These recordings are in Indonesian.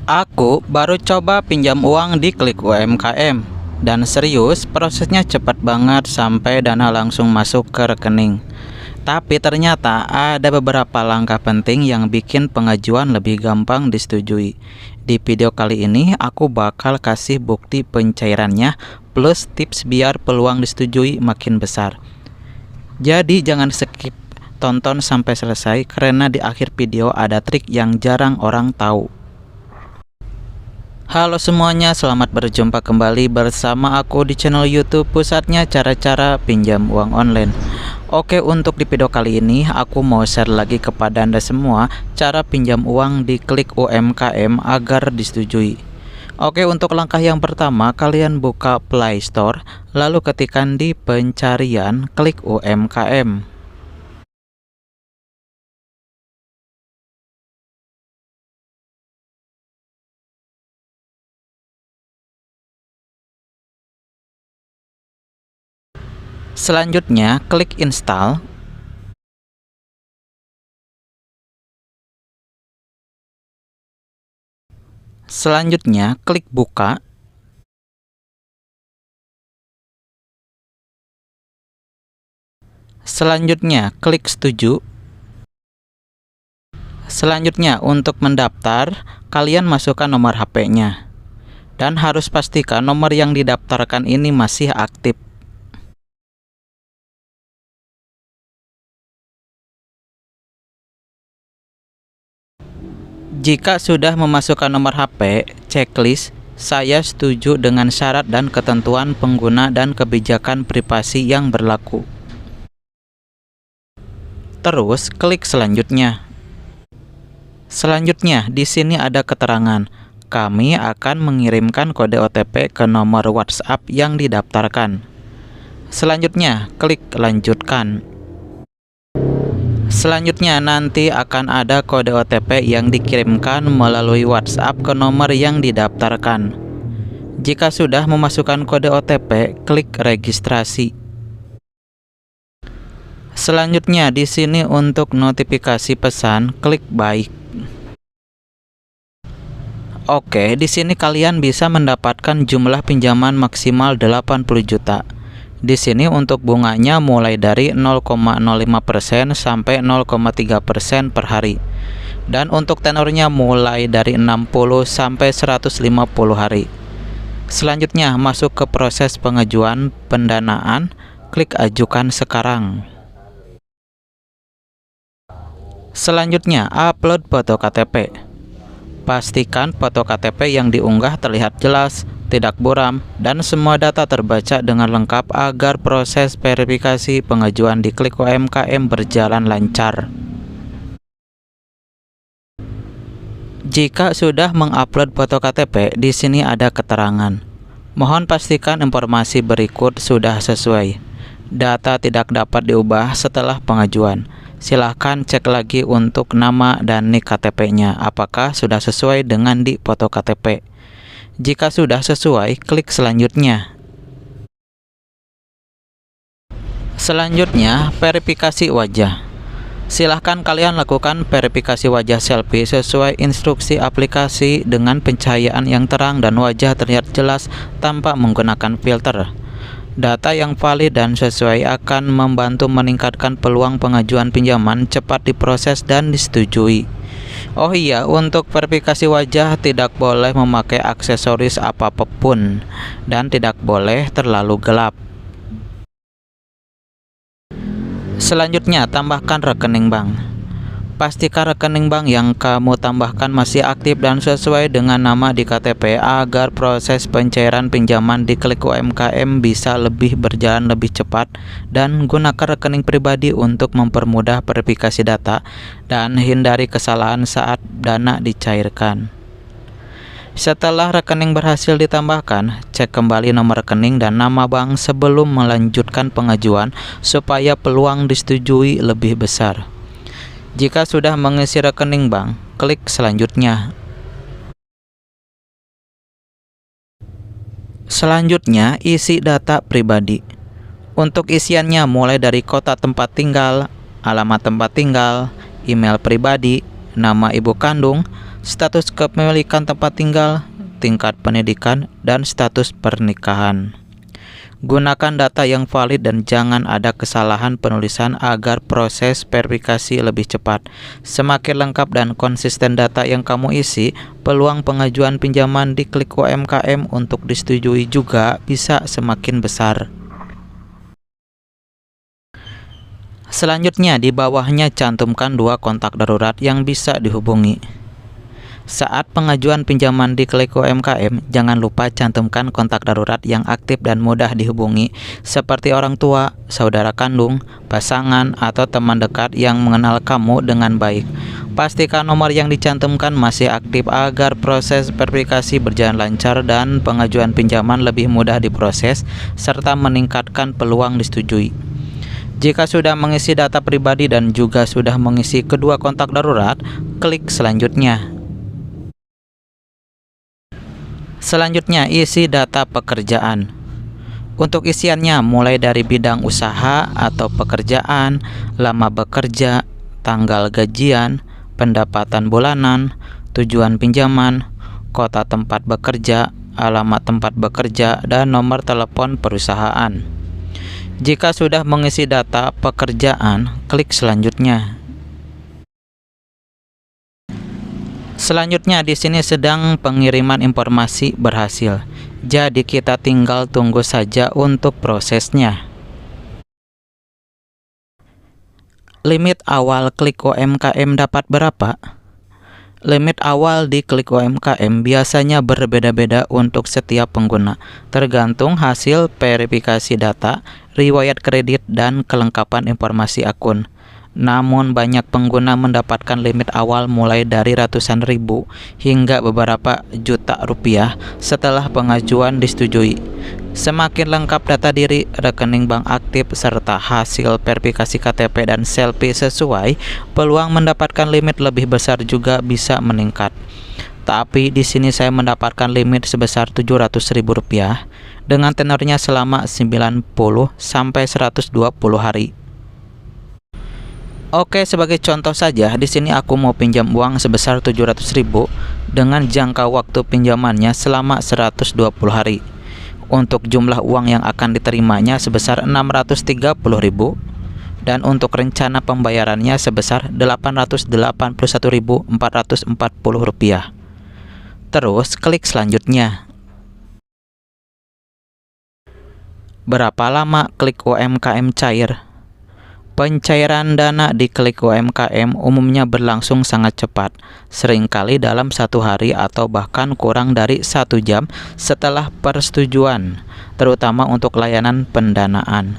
Aku baru coba pinjam uang di Klik UMKM dan serius prosesnya cepat banget sampai dana langsung masuk ke rekening. Tapi ternyata ada beberapa langkah penting yang bikin pengajuan lebih gampang disetujui. Di video kali ini aku bakal kasih bukti pencairannya plus tips biar peluang disetujui makin besar. Jadi jangan skip, tonton sampai selesai karena di akhir video ada trik yang jarang orang tahu. Halo semuanya, selamat berjumpa kembali bersama aku di channel YouTube Pusatnya Cara-Cara Pinjam Uang Online. Oke, untuk di video kali ini aku mau share lagi kepada Anda semua cara pinjam uang di Klik UMKM agar disetujui. Oke, untuk langkah yang pertama, kalian buka Play Store, lalu ketikkan di pencarian Klik UMKM. Selanjutnya, klik install. Selanjutnya, klik buka. Selanjutnya, klik setuju. Selanjutnya, untuk mendaftar, kalian masukkan nomor HP-nya. Dan harus pastikan nomor yang didaftarkan ini masih aktif. Jika sudah memasukkan nomor HP, checklist "Saya setuju dengan syarat dan ketentuan pengguna dan kebijakan privasi yang berlaku". Terus klik selanjutnya. Selanjutnya, di sini ada keterangan, kami akan mengirimkan kode OTP ke nomor WhatsApp yang didaftarkan. Selanjutnya, klik lanjutkan. Selanjutnya, nanti akan ada kode OTP yang dikirimkan melalui WhatsApp ke nomor yang didaftarkan. Jika sudah memasukkan kode OTP, klik registrasi. Selanjutnya, di sini untuk notifikasi pesan, klik baik. Oke, di sini kalian bisa mendapatkan jumlah pinjaman maksimal 80 juta. Di sini untuk bunganya mulai dari 0,05% sampai 0,3% per hari. Dan untuk tenornya mulai dari 60 sampai 150 hari. Selanjutnya masuk ke proses pengajuan pendanaan, klik ajukan sekarang. Selanjutnya upload foto KTP. Pastikan foto KTP yang diunggah terlihat jelas, tidak buram, dan semua data terbaca dengan lengkap agar proses verifikasi pengajuan di Klik UMKM berjalan lancar. Jika sudah mengupload foto KTP, di sini ada keterangan. Mohon pastikan informasi berikut sudah sesuai. Data tidak dapat diubah setelah pengajuan. Silahkan cek lagi untuk nama dan nik KTP-nya apakah sudah sesuai dengan di foto KTP. Jika sudah sesuai, klik selanjutnya. Selanjutnya, verifikasi wajah. Silahkan kalian lakukan verifikasi wajah selfie sesuai instruksi aplikasi dengan pencahayaan yang terang dan wajah terlihat jelas tanpa menggunakan filter. Data yang valid dan sesuai akan membantu meningkatkan peluang pengajuan pinjaman cepat diproses dan disetujui. Oh iya, untuk verifikasi wajah tidak boleh memakai aksesoris apapun dan tidak boleh terlalu gelap. Selanjutnya, tambahkan rekening bank. Pastikan rekening bank yang kamu tambahkan masih aktif dan sesuai dengan nama di KTP agar proses pencairan pinjaman di Klik UMKM bisa berjalan lebih cepat, dan gunakan rekening pribadi untuk mempermudah verifikasi data dan hindari kesalahan saat dana dicairkan. Setelah rekening berhasil ditambahkan, cek kembali nomor rekening dan nama bank sebelum melanjutkan pengajuan supaya peluang disetujui lebih besar. Jika sudah mengisi rekening bank, klik selanjutnya. Selanjutnya, isi data pribadi. Untuk isiannya mulai dari kota tempat tinggal, alamat tempat tinggal, email pribadi, nama ibu kandung, status kepemilikan tempat tinggal, tingkat pendidikan, dan status pernikahan. Gunakan data yang valid dan jangan ada kesalahan penulisan agar proses verifikasi lebih cepat. Semakin lengkap dan konsisten data yang kamu isi, peluang pengajuan pinjaman di Klik UMKM untuk disetujui juga bisa semakin besar. Selanjutnya, di bawahnya cantumkan 2 kontak darurat yang bisa dihubungi. Saat pengajuan pinjaman di Klik UMKM, jangan lupa cantumkan kontak darurat yang aktif dan mudah dihubungi, seperti orang tua, saudara kandung, pasangan, atau teman dekat yang mengenal kamu dengan baik. Pastikan nomor yang dicantumkan masih aktif agar proses verifikasi berjalan lancar dan pengajuan pinjaman lebih mudah diproses, serta meningkatkan peluang disetujui. Jika sudah mengisi data pribadi dan juga sudah mengisi kedua kontak darurat, klik selanjutnya. Selanjutnya, isi data pekerjaan. Untuk isiannya mulai dari bidang usaha atau pekerjaan, lama bekerja, tanggal gajian, pendapatan bulanan, tujuan pinjaman, kota tempat bekerja, alamat tempat bekerja, dan nomor telepon perusahaan. Jika sudah mengisi data pekerjaan, klik selanjutnya. Selanjutnya, di sini sedang pengiriman informasi berhasil. Jadi kita tinggal tunggu saja untuk prosesnya. Limit awal Klik UMKM dapat berapa? Limit awal di Klik UMKM biasanya berbeda-beda untuk setiap pengguna, tergantung hasil verifikasi data, riwayat kredit, dan kelengkapan informasi akun. Namun banyak pengguna mendapatkan limit awal mulai dari ratusan ribu hingga beberapa juta rupiah setelah pengajuan disetujui. Semakin lengkap data diri, rekening bank aktif, serta hasil verifikasi KTP dan selfie sesuai, peluang mendapatkan limit lebih besar juga bisa meningkat. Tapi di sini saya mendapatkan limit sebesar Rp700.000 dengan tenornya selama 90 sampai 120 hari. Oke, sebagai contoh saja, di sini aku mau pinjam uang sebesar 700.000 dengan jangka waktu pinjamannya selama 120 hari. Untuk jumlah uang yang akan diterimanya sebesar 630.000 dan untuk rencana pembayarannya sebesar Rp881.440. Terus klik selanjutnya. Berapa lama Klik UMKM cair? Pencairan dana di Klik UMKM umumnya berlangsung sangat cepat, seringkali dalam 1 hari atau bahkan kurang dari 1 jam setelah persetujuan, terutama untuk layanan pendanaan.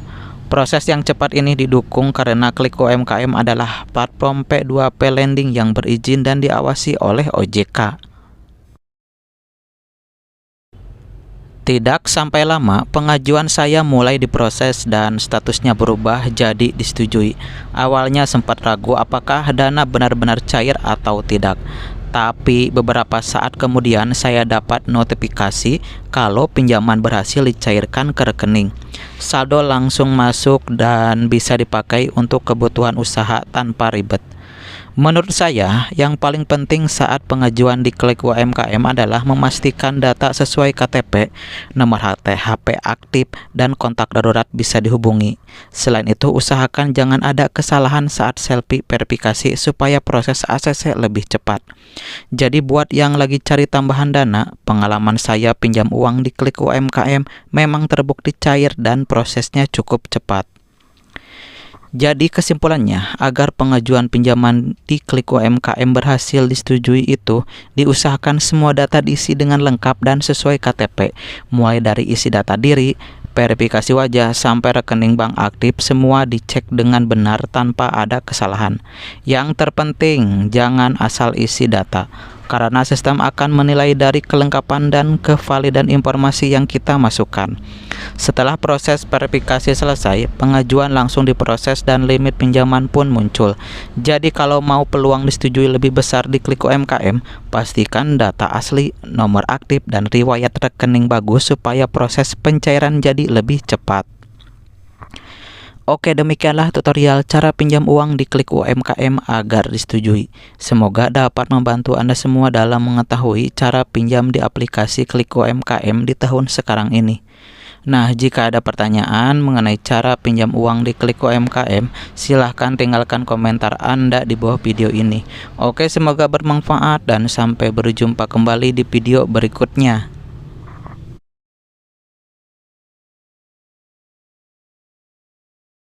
Proses yang cepat ini didukung karena Klik UMKM adalah platform P2P lending yang berizin dan diawasi oleh OJK. Tidak sampai lama, pengajuan saya mulai diproses dan statusnya berubah jadi disetujui. Awalnya sempat ragu apakah dana benar-benar cair atau tidak. Tapi beberapa saat kemudian saya dapat notifikasi kalau pinjaman berhasil dicairkan ke rekening. Saldo langsung masuk dan bisa dipakai untuk kebutuhan usaha tanpa ribet. Menurut saya, yang paling penting saat pengajuan di Klik UMKM adalah memastikan data sesuai KTP, nomor HP aktif, dan kontak darurat bisa dihubungi. Selain itu, usahakan jangan ada kesalahan saat selfie verifikasi supaya proses ACC lebih cepat. Jadi buat yang lagi cari tambahan dana, pengalaman saya pinjam uang di Klik UMKM memang terbukti cair dan prosesnya cukup cepat. Jadi kesimpulannya, agar pengajuan pinjaman di Klik UMKM berhasil disetujui itu, diusahakan semua data diisi dengan lengkap dan sesuai KTP, mulai dari isi data diri, verifikasi wajah, sampai rekening bank aktif, semua dicek dengan benar tanpa ada kesalahan. Yang terpenting, jangan asal isi data, karena sistem akan menilai dari kelengkapan dan kevalidan informasi yang kita masukkan. Setelah proses verifikasi selesai, pengajuan langsung diproses dan limit pinjaman pun muncul. Jadi kalau mau peluang disetujui lebih besar di Klik UMKM, pastikan data asli, nomor aktif, dan riwayat rekening bagus supaya proses pencairan jadi lebih cepat. Oke, demikianlah tutorial cara pinjam uang di Klik UMKM agar disetujui. Semoga dapat membantu Anda semua dalam mengetahui cara pinjam di aplikasi Klik UMKM di tahun sekarang ini. Nah, jika ada pertanyaan mengenai cara pinjam uang di Klik UMKM, silahkan tinggalkan komentar Anda di bawah video ini. Oke, semoga bermanfaat dan sampai berjumpa kembali di video berikutnya.